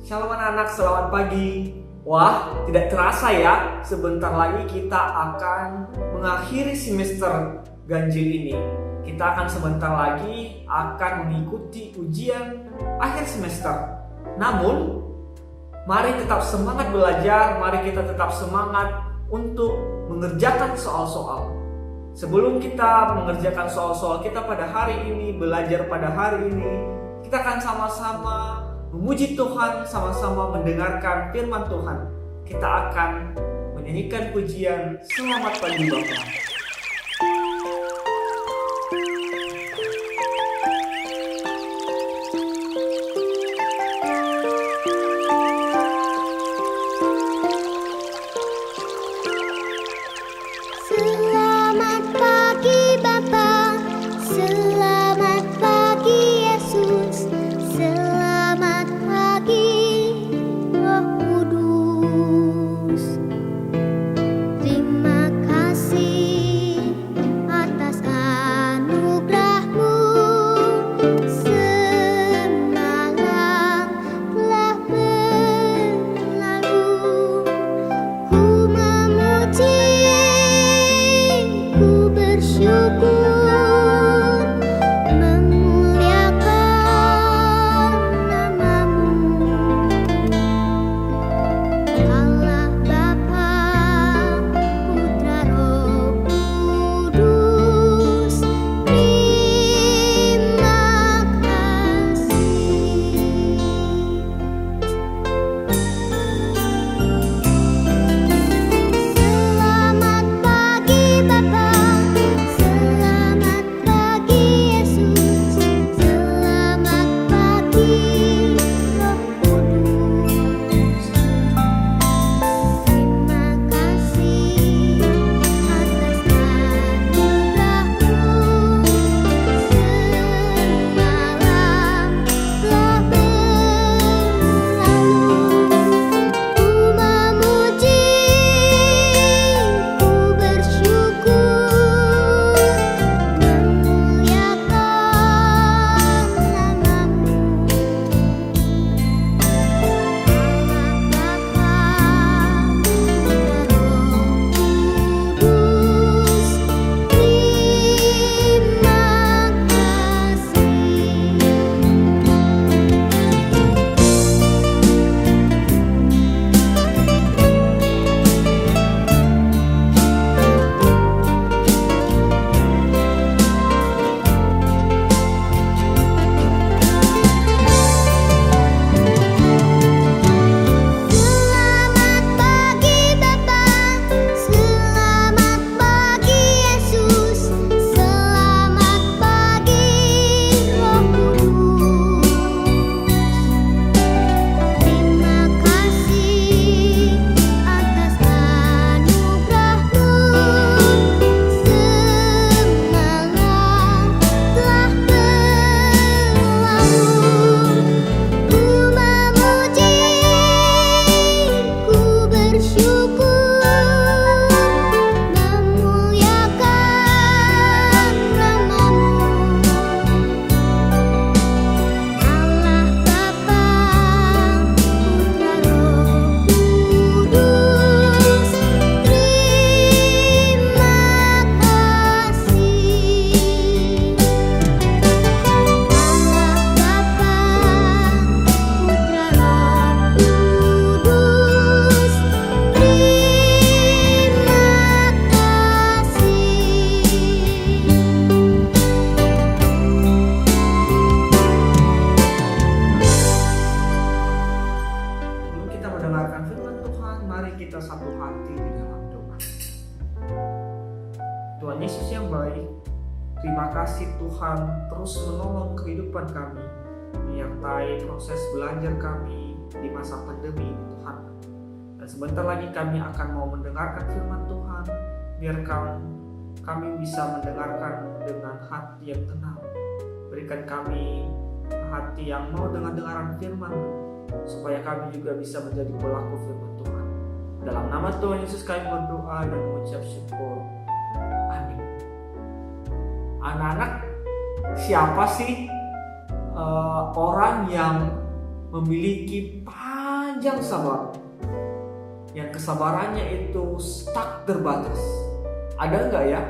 Shalom anak-anak, selamat pagi. Wah, tidak terasa ya, sebentar lagi kita akan mengakhiri semester ganjil ini. Kita akan sebentar lagi akan mengikuti ujian akhir semester. Namun, mari tetap semangat belajar, mari kita tetap semangat untuk mengerjakan soal-soal. Sebelum kita mengerjakan soal-soal kita pada hari ini, belajar pada hari ini, kita akan sama-sama memuji Tuhan, sama-sama mendengarkan firman Tuhan. Kita akan menyanyikan pujian Selamat Pagi Bapa. Selamat pagi Bapa, selamat pagi Yesus, selamat pagi Roh Kudus. Terima kasih atas anugerah-Mu, semalam telah berlalu. Ku memuji, ku bersyukur, memuliakan nama-Mu. Allah Bapa, Putra Roh Kudus, terima kasih. Selamat pagi Bapa, selamat pagi Yesus, selamat pagi Roh Kudus. Terima kasih atas anugerah-Mu, semalam telah berlalu. Ku memuji, ku bersyukur, memuliakan nama-Mu. Allah Bapa, Putra Roh Kudus, terima Selamat pagi Bapa, selamat pagi Yesus, selamat pagi Roh Kudus. Terima kasih atas anugerah-Mu, semalam telah berlalu. Ku memuji, ku bersyukur, memuliakan nama-Mu. Allah Bapa, Putra Roh Kudus, terima kasih. Allah Bapa, Putra Roh Kudus, terima Sebelum kita mendengarkan firman Tuhan, mari kita satu hati di dalam doa. Tuhan Yesus yang baik, terima kasih Tuhan terus menolong kehidupan kami, menyertai proses belajar kami di masa pandemi ini Tuhan. Dan sebentar lagi kami akan mau mendengarkan firman Tuhan, biarkan kami bisa mendengarkan dengan hati yang tenang. Berikan kami hati yang mau dengar-dengaran firman-Mu, supaya kami juga bisa menjadi pelaku firman Tuhan. Dalam nama Tuhan Yesus kami berdoa dan mengucap syukur. Amin. Anak-anak, siapa sih orang yang memiliki panjang sabar, yang kesabarannya itu tak terbatas. Ada nggak ya?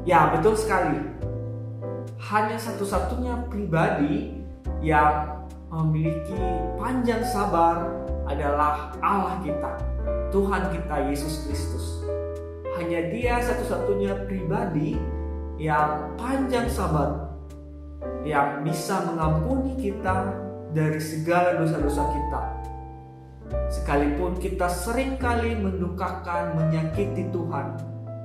Ya, betul sekali. Hanya satu-satunya pribadi yang memiliki panjang sabar adalah Allah kita, Tuhan kita Yesus Kristus. Hanya Dia satu-satunya pribadi yang panjang sabar, yang bisa mengampuni kita dari segala dosa-dosa kita. Sekalipun kita seringkali mendukakan, menyakiti Tuhan,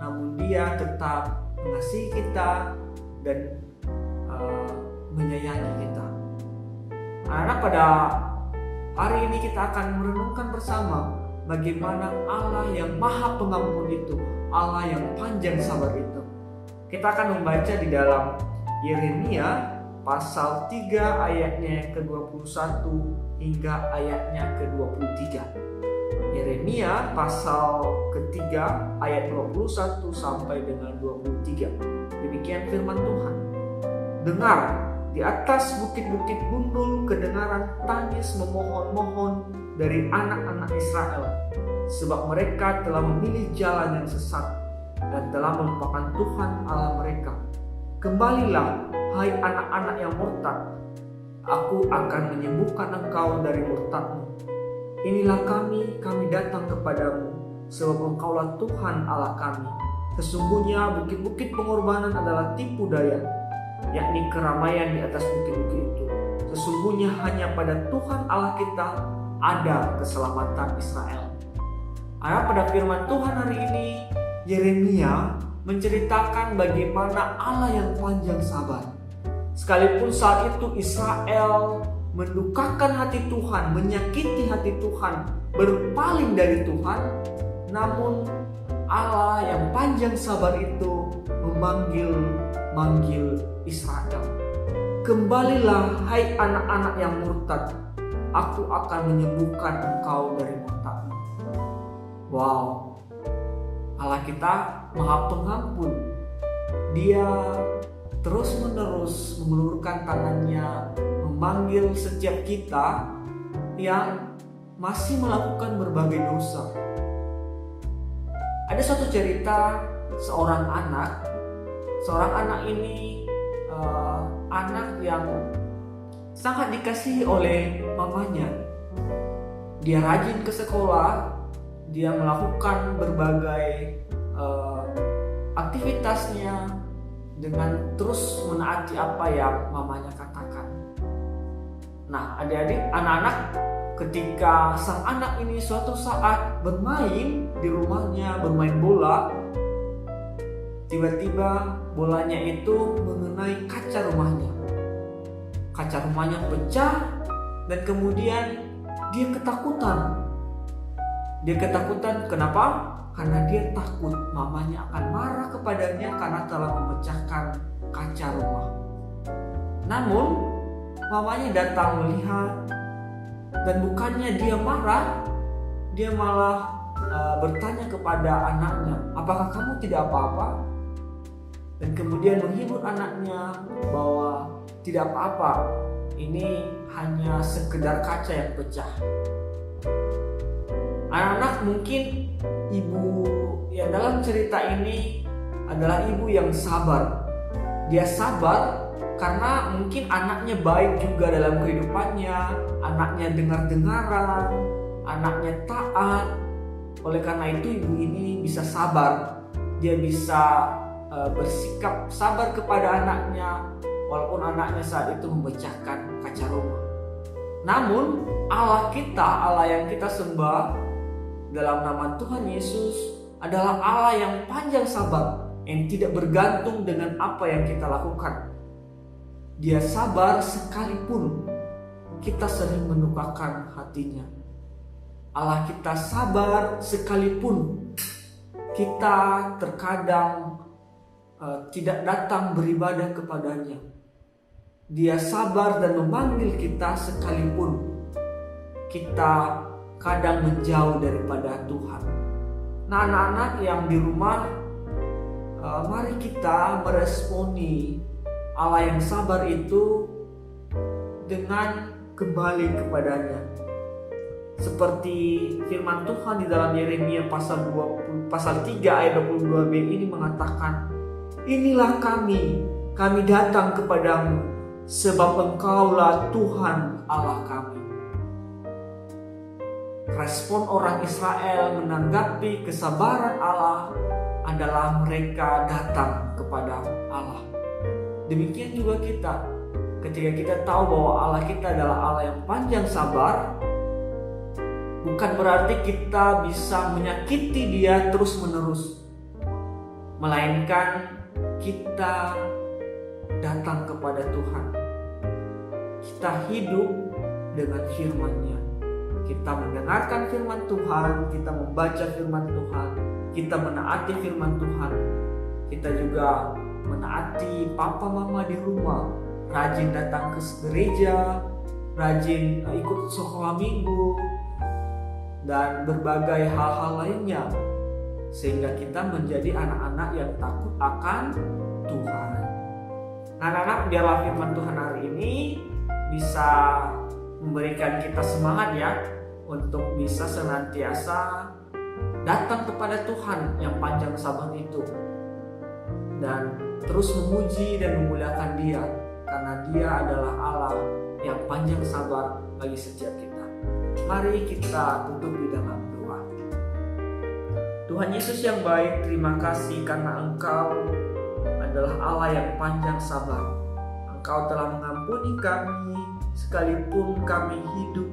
namun Dia tetap mengasihi kita dan menyayangi kita. Anak-anak, pada hari ini kita akan merenungkan bersama bagaimana Allah yang Maha Pengampun itu, Allah yang panjang sabar itu. Kita akan membaca di dalam Yeremia pasal 3 ayatnya yang ke-21 hingga ayatnya ke-23. Yeremia pasal ketiga ayat 21 sampai dengan 23. Demikian firman Tuhan. Dengar, di atas bukit-bukit gundul kedengaran tangis memohon-mohon dari anak-anak Israel, sebab mereka telah memilih jalan yang sesat dan telah melupakan Tuhan Allah mereka. Kembalilah, hai anak-anak yang murtad, aku akan menyembuhkan engkau dari murtadmu. Inilah kami datang kepadamu, sebab engkaulah Tuhan Allah kami. Sesungguhnya bukit-bukit pengorbanan adalah tipu daya, yakni keramaian di atas bukit-bukit itu. Sesungguhnya hanya pada Tuhan Allah kita ada keselamatan Israel. Pada firman Tuhan hari ini, Yeremia menceritakan bagaimana Allah yang panjang sabar. Sekalipun saat itu Israel mendukakan hati Tuhan, menyakiti hati Tuhan, berpaling dari Tuhan, namun Allah yang panjang sabar itu memanggil Israel. Kembalilah, hai anak-anak yang murtad, aku akan menyembuhkan engkau dari murtadmu. Wow, Allah kita Maha Pengampun. Dia terus-menerus mengulurkan tangannya, memanggil setiap kita yang masih melakukan berbagai dosa. Ada suatu cerita seorang anak ini anak yang sangat dikasihi oleh mamanya. Dia rajin ke sekolah, dia melakukan berbagai aktivitasnya dengan terus menaati apa yang mamanya katakan. Nah, adik-adik, anak-anak, ketika sang anak ini suatu saat bermain di rumahnya, bermain bola, tiba-tiba bolanya itu mengenai kaca rumahnya. Kaca rumahnya pecah dan kemudian dia ketakutan. Kenapa? Karena dia takut mamanya akan marah kepadanya karena telah memecahkan kaca rumah. Namun mamanya datang melihat, dan bukannya dia marah, dia malah bertanya kepada anaknya, apakah kamu tidak apa-apa? Dan kemudian menghibur anaknya bahwa tidak apa-apa, ini hanya sekedar kaca yang pecah. Anak-anak, mungkin ibu yang dalam cerita ini adalah ibu yang sabar. Dia sabar karena mungkin anaknya baik juga dalam kehidupannya, anaknya dengar-dengaran, anaknya taat. Oleh karena itu ibu ini bisa sabar. Dia bisa bersikap sabar kepada anaknya walaupun anaknya saat itu memecahkan kaca rumah. Namun Allah kita, Allah yang kita sembah dalam nama Tuhan Yesus adalah Allah yang panjang sabar, yang tidak bergantung dengan apa yang kita lakukan. Dia sabar sekalipun kita sering mendukakan hatinya. Allah kita sabar sekalipun kita terkadang tidak datang beribadah kepadanya. Dia sabar dan memanggil kita sekalipun kita kadang menjauh daripada Tuhan. Nah, anak-anak yang di rumah, mari kita meresponi Allah yang sabar itu dengan kembali kepadanya. Seperti firman Tuhan di dalam Yeremia pasal 3 ayat 22b ini mengatakan, inilah kami datang kepadamu, sebab Engkaulah Tuhan Allah kami. Respon orang Israel menanggapi kesabaran Allah adalah mereka datang kepada Allah. Demikian juga kita. Ketika kita tahu bahwa Allah kita adalah Allah yang panjang sabar, bukan berarti kita bisa menyakiti Dia terus-menerus, melainkan kita datang kepada Tuhan. Kita hidup dengan firman-Nya. Kita mendengarkan firman Tuhan, kita membaca firman Tuhan, kita menaati firman Tuhan. Kita juga menaati papa mama di rumah, rajin datang ke gereja, rajin ikut sekolah minggu, dan berbagai hal-hal lainnya, sehingga kita menjadi anak-anak yang takut akan Tuhan. Anak-anak, biarlah firman Tuhan hari ini bisa memberikan kita semangat ya, untuk bisa senantiasa datang kepada Tuhan yang panjang sabar itu, dan terus memuji dan memuliakan Dia, karena Dia adalah Allah yang panjang sabar bagi setiap kita. Mari kita tutup di dalam doa. Tuhan Yesus yang baik, terima kasih karena Engkau adalah Allah yang panjang sabar. Engkau telah mengampuni kami sekalipun kami hidup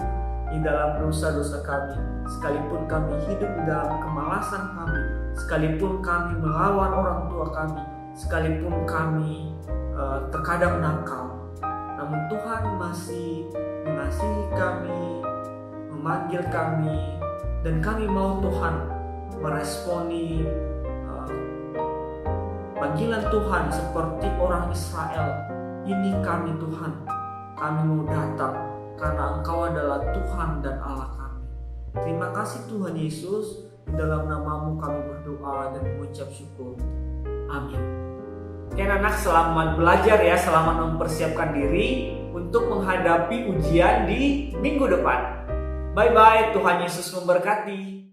di dalam dosa-dosa kami, sekalipun kami hidup di dalam kemalasan kami, sekalipun kami melawan orang tua kami, sekalipun kami terkadang nakal. Namun Tuhan masih mengasihi kami, memanggil kami, dan kami mau Tuhan meresponi panggilan Tuhan seperti orang Israel. Ini kami Tuhan, kami mau datang karena Engkau adalah Tuhan dan Allah kami. Terima kasih Tuhan Yesus, di dalam nama-Mu kami berdoa dan mengucap syukur. Amin. Oke anak, selamat belajar ya, selamat mempersiapkan diri untuk menghadapi ujian di minggu depan. Bye-bye, Tuhan Yesus memberkati.